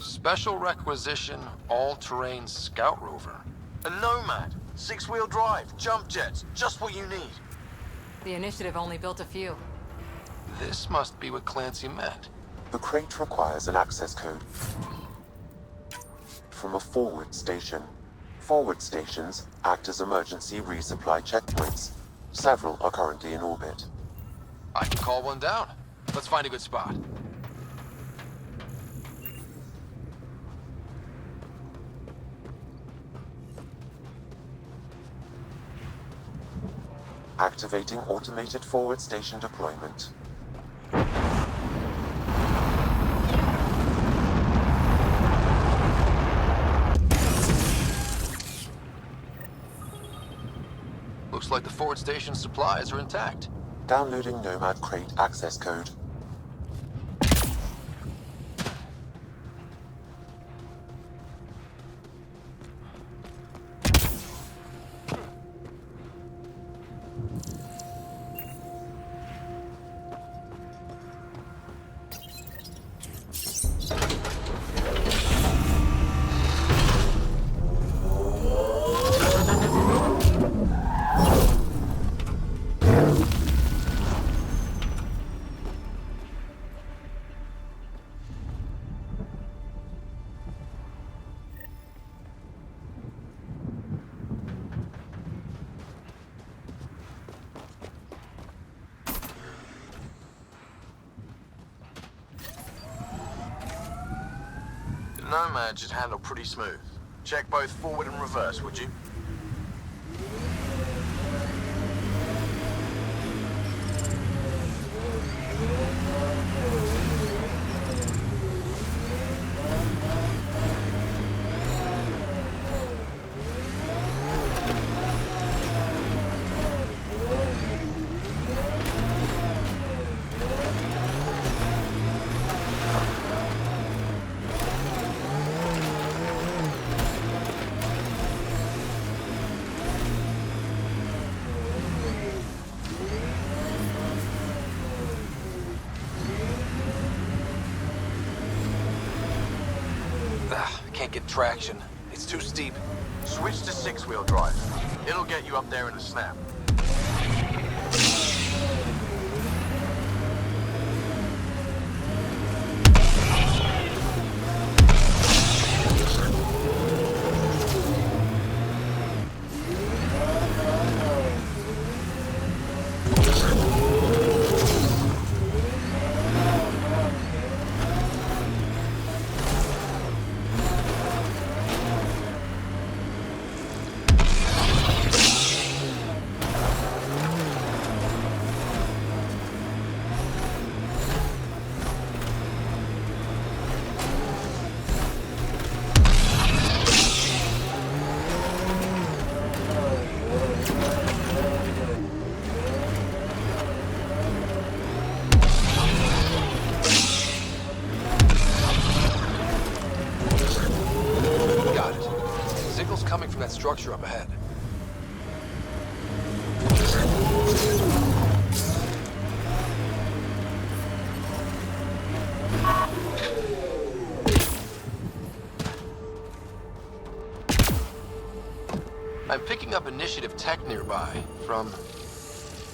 S2: Special requisition, all-terrain scout rover.
S9: A Nomad, 6-wheel drive, jump jets, just what you need.
S19: The initiative only built a few.
S2: This must be what Clancy meant.
S14: The crate requires an access code from a forward station. Forward stations act as emergency resupply checkpoints. Several are currently in orbit.
S2: I can call one down. Let's find a good spot.
S14: Activating automated forward station deployment.
S2: Looks like the forward station supplies are intact.
S14: Downloading Nomad Crate access code.
S20: Nomad should handle pretty smooth. Check both forward and reverse, would you?
S2: Can't get traction. It's too steep.
S20: Switch to six-wheel drive. It'll get you up there in a snap.
S2: Structure up ahead. I'm picking up initiative tech nearby from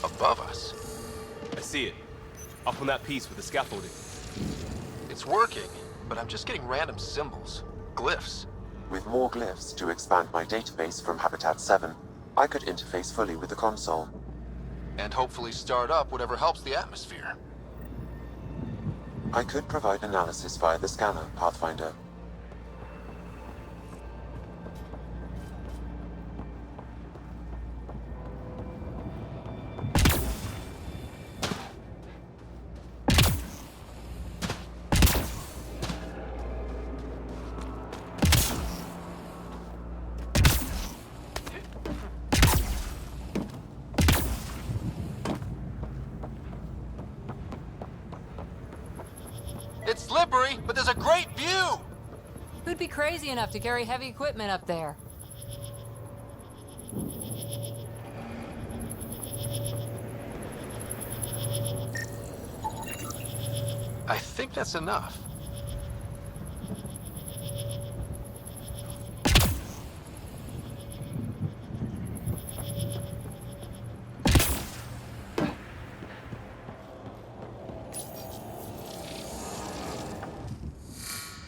S2: above us.
S17: I see it. Up on that piece with the scaffolding.
S2: It's working, but I'm just getting random symbols, glyphs.
S14: With more glyphs to expand my database from Habitat 7, I could interface fully with the console.
S2: And hopefully start up whatever helps the atmosphere.
S14: I could provide analysis via the scanner, Pathfinder.
S2: It's slippery, but there's a great view!
S19: Who'd be crazy enough to carry heavy equipment up there?
S2: I think that's enough.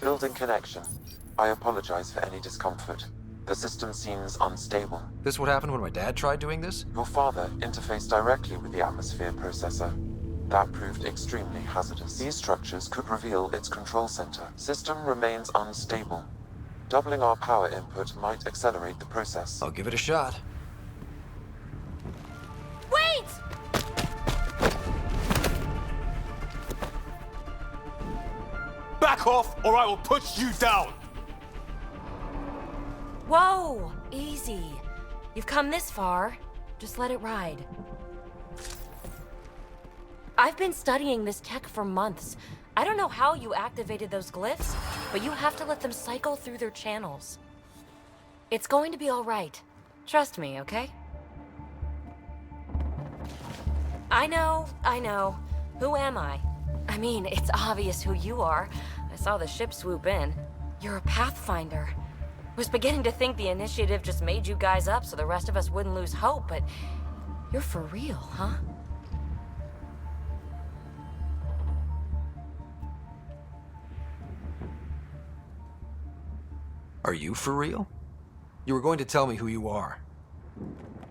S14: Building connection. I apologize for any discomfort. The system seems unstable.
S2: This what happened when my dad tried doing this?
S14: Your father interfaced directly with the atmosphere processor. That proved extremely hazardous. These structures could reveal its control center. System remains unstable. Doubling our power input might accelerate the process.
S2: I'll give it a shot.
S19: Wait!
S17: off or I will put you down!
S21: Whoa! Easy. You've come this far. Just let it ride. I've been studying this tech for months. I don't know how you activated those glyphs, but you have to let them cycle through their channels. It's going to be all right. Trust me, okay? I know. Who am I? I mean, it's obvious who you are. I saw the ship swoop in. You're a Pathfinder. Was beginning to think the initiative just made you guys up so the rest of us wouldn't lose hope, but you're for real, huh?
S2: Are you for real? You were going to tell me who you are.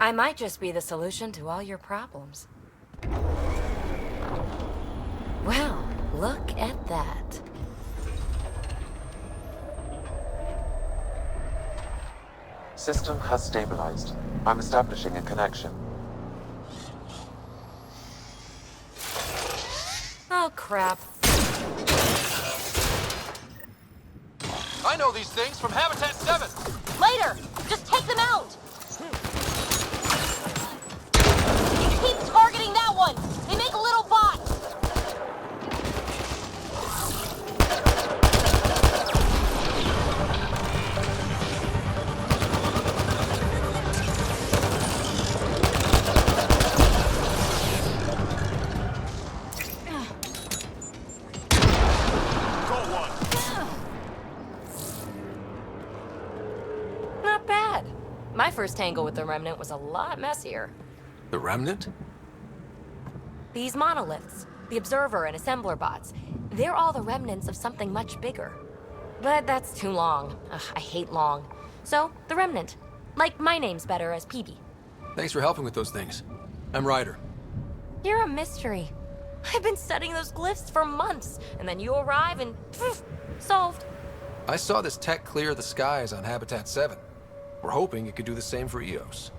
S21: I might just be the solution to all your problems. Well, look at that.
S14: System has stabilized. I'm establishing a connection.
S21: Oh, crap.
S2: I know these things from Habitat 7!
S21: Later! Just take them out! Keep targeting that one! They make little bots! Not bad. My first tangle with the Remnant was a lot messier.
S2: The Remnant?
S21: These monoliths, the Observer and Assembler bots, they're all the remnants of something much bigger. But that's too long. Ugh, I hate long. So, the Remnant. Like, my name's better as PB.
S2: Thanks for helping with those things. I'm Ryder.
S21: You're a mystery. I've been studying those glyphs for months, and then you arrive and poof, solved.
S2: I saw this tech clear the skies on Habitat 7. We're hoping it could do the same for EOS.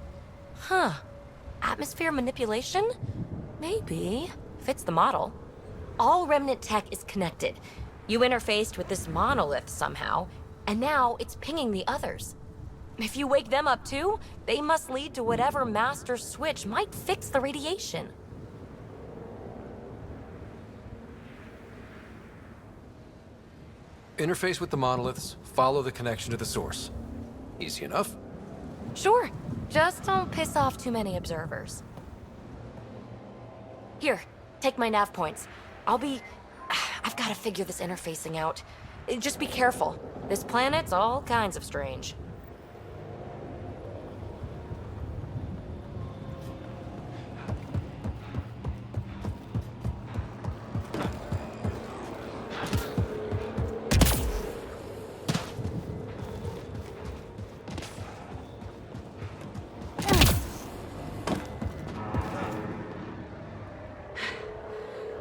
S21: Huh. Atmosphere manipulation? Maybe. Fits the model. All Remnant tech is connected. You interfaced with this monolith somehow, and now it's pinging the others. If you wake them up too, they must lead to whatever master switch might fix the radiation.
S2: Interface with the monoliths, follow the connection to the source. Easy enough.
S21: Sure. Just don't piss off too many observers. Here, take my nav points. I've got to figure this interfacing out. Just be careful. This planet's all kinds of strange.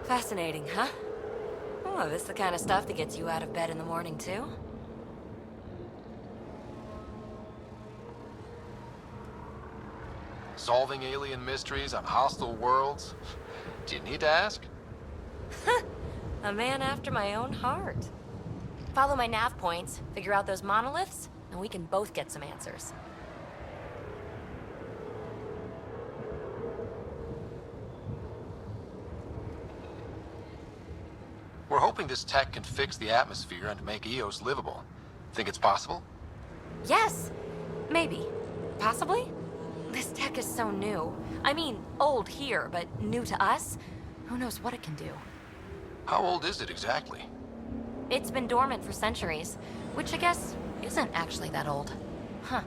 S21: Fascinating, huh? Oh, this is the kind of stuff that gets you out of bed in the morning, too?
S2: Solving alien mysteries on hostile worlds? Do you need to ask?
S21: A man after my own heart. Follow my nav points, figure out those monoliths, and we can both get some answers.
S2: We're hoping this tech can fix the atmosphere and make EOS livable. Think it's possible?
S21: Yes! Maybe. Possibly? This tech is so new. I mean, old here, but new to us? Who knows what it can do?
S2: How old is it exactly?
S21: It's been dormant for centuries, which I guess isn't actually that old. Huh.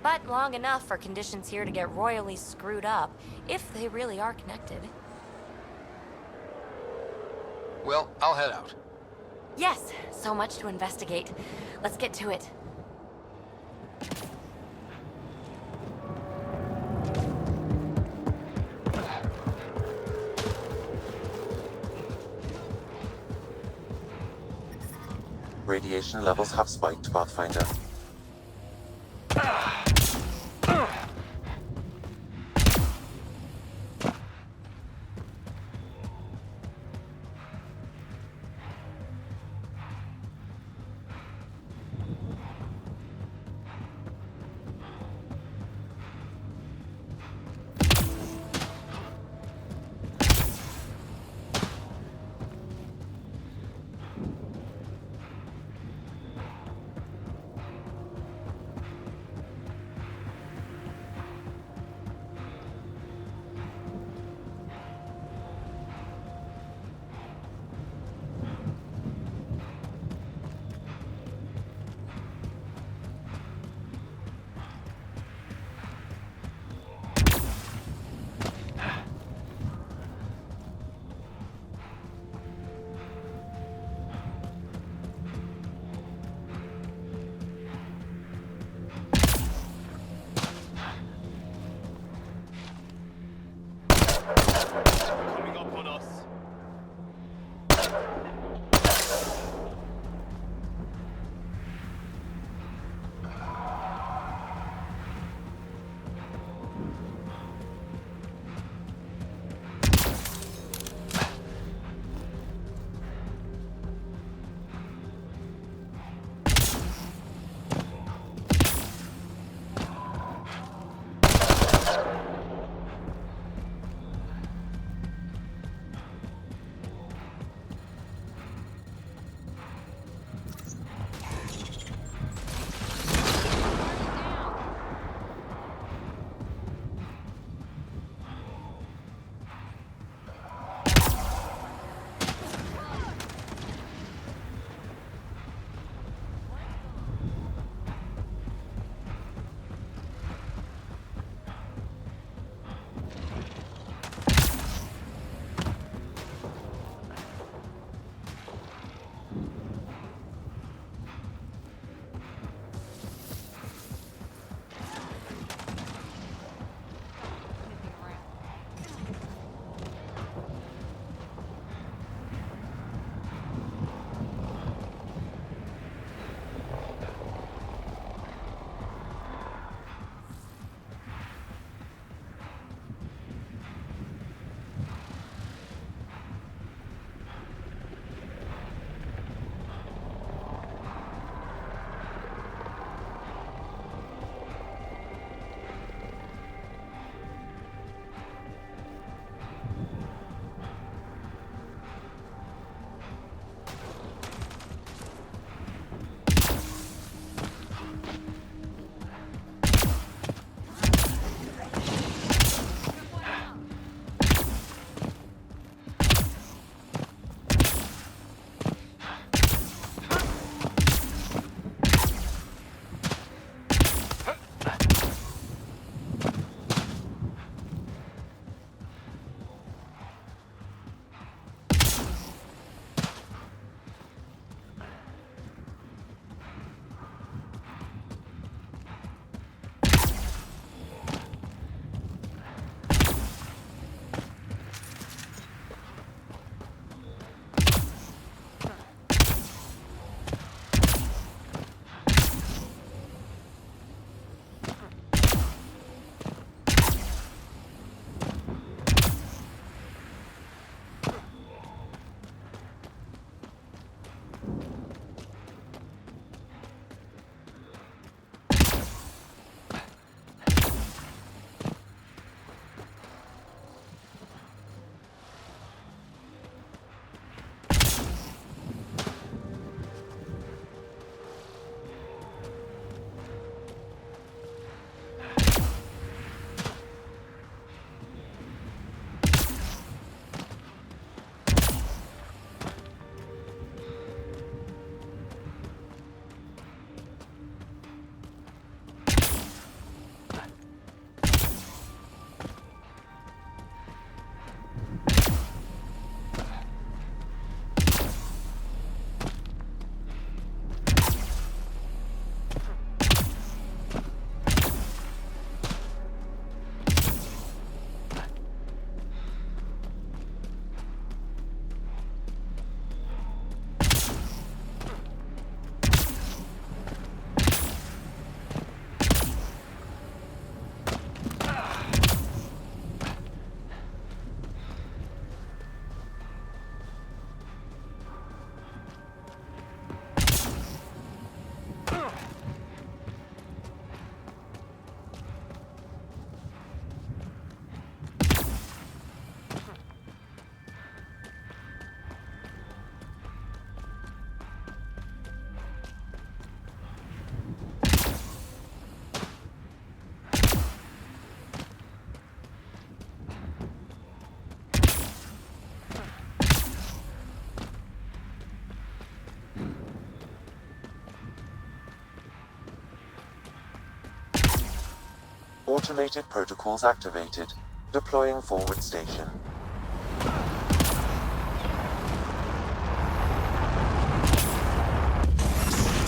S21: But long enough for conditions here to get royally screwed up, if they really are connected.
S2: Well, I'll head out.
S21: Yes, so much to investigate. Let's get to it.
S14: Radiation levels have spiked, Pathfinder. Automated protocols activated. Deploying forward station.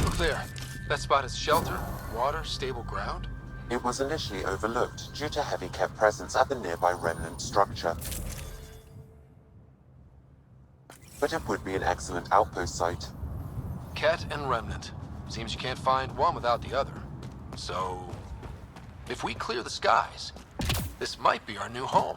S2: Look there. That spot is shelter, water, stable ground.
S14: It was initially overlooked due to heavy Ket presence at the nearby remnant structure. But it would be an excellent outpost site.
S2: Ket and Remnant. Seems you can't find one without the other. So, if we clear the skies, this might be our new home.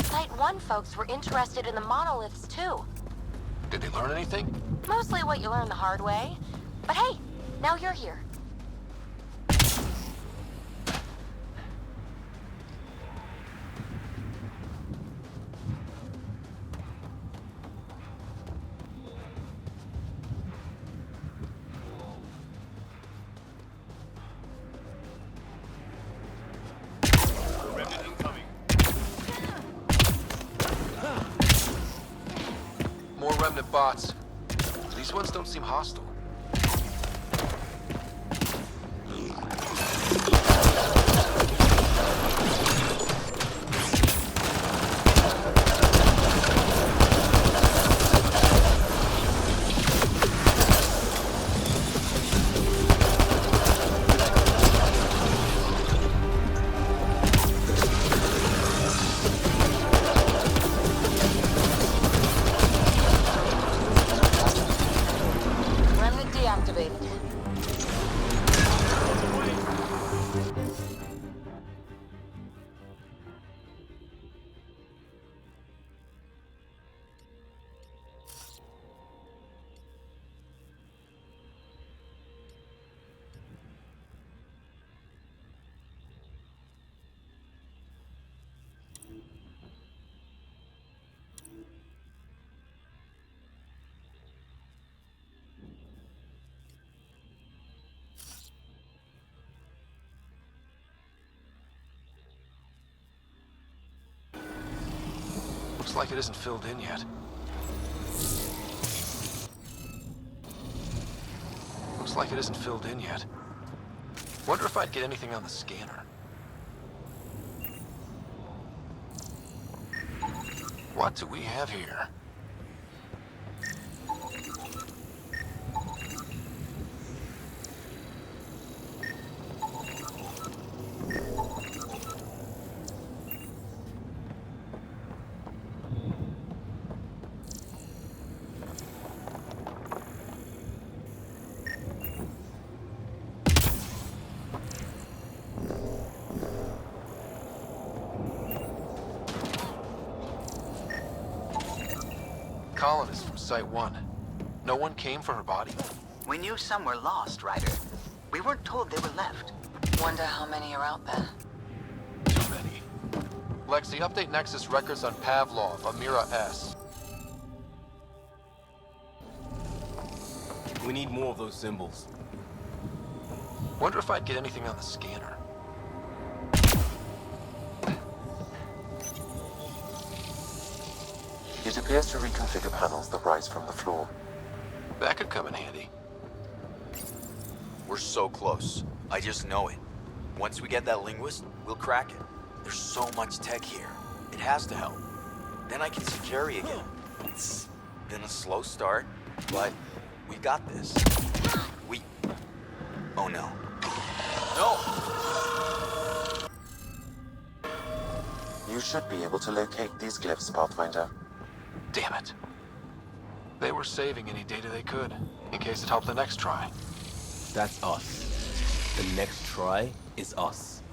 S21: Site 1 folks were interested in the monoliths, too.
S2: Did they learn anything?
S21: Mostly what you learn the hard way. But hey, now you're here.
S2: More Remnant bots. These ones don't seem hostile.
S21: Remnant deactivated.
S2: Looks like it isn't filled in yet. Looks like it isn't filled in yet. Wonder if I'd get anything on the scanner. What do we have here? Colonist from Site 1. No one came for her body?
S16: We knew some were lost, Ryder. We weren't told they were left.
S5: Wonder how many are out there.
S2: Too many. Lexi, update Nexus records on Pavlov, Amira S.
S17: We need more of those symbols.
S2: Wonder if I'd get anything on the scanner.
S14: It appears to reconfigure panels that rise from the floor.
S2: That could come in handy.
S6: We're so close. I just know it. Once we get that linguist, we'll crack it. There's so much tech here. It has to help. Then I can see Jerry again. It's been a slow start, but we got this. Oh no. No!
S14: You should be able to locate these glyphs, Pathfinder.
S2: Damn it. They were saving any data they could, in case it helped the next try.
S17: That's us. The next try is us.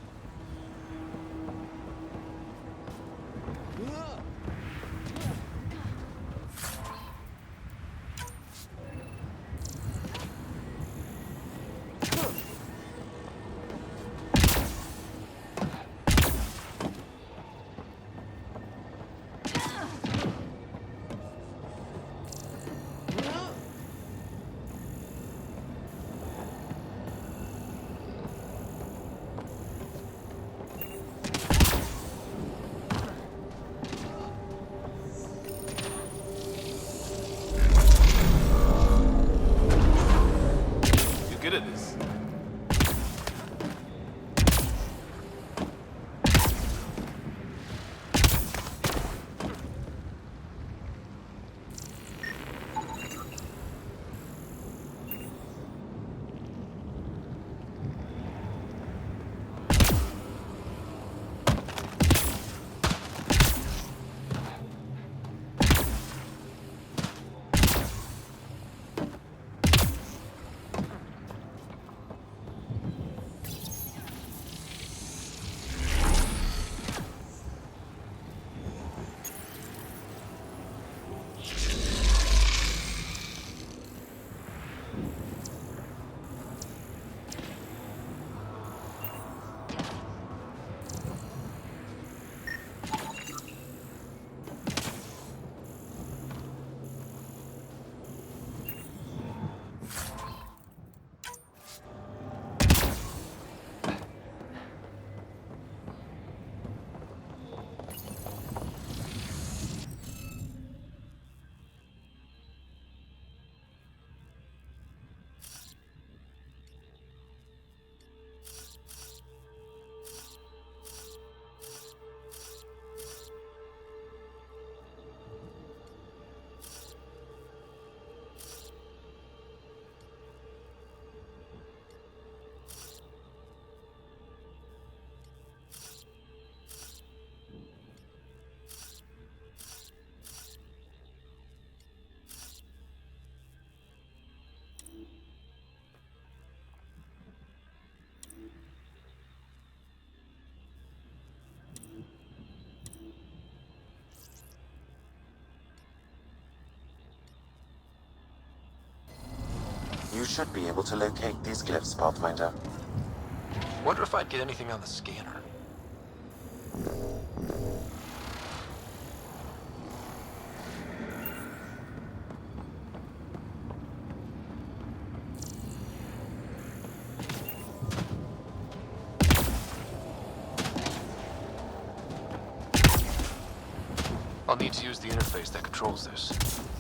S14: should be able to locate these glyphs, Pathfinder.
S2: Wonder if I'd get anything on the scanner. I'll need to use the interface that controls this.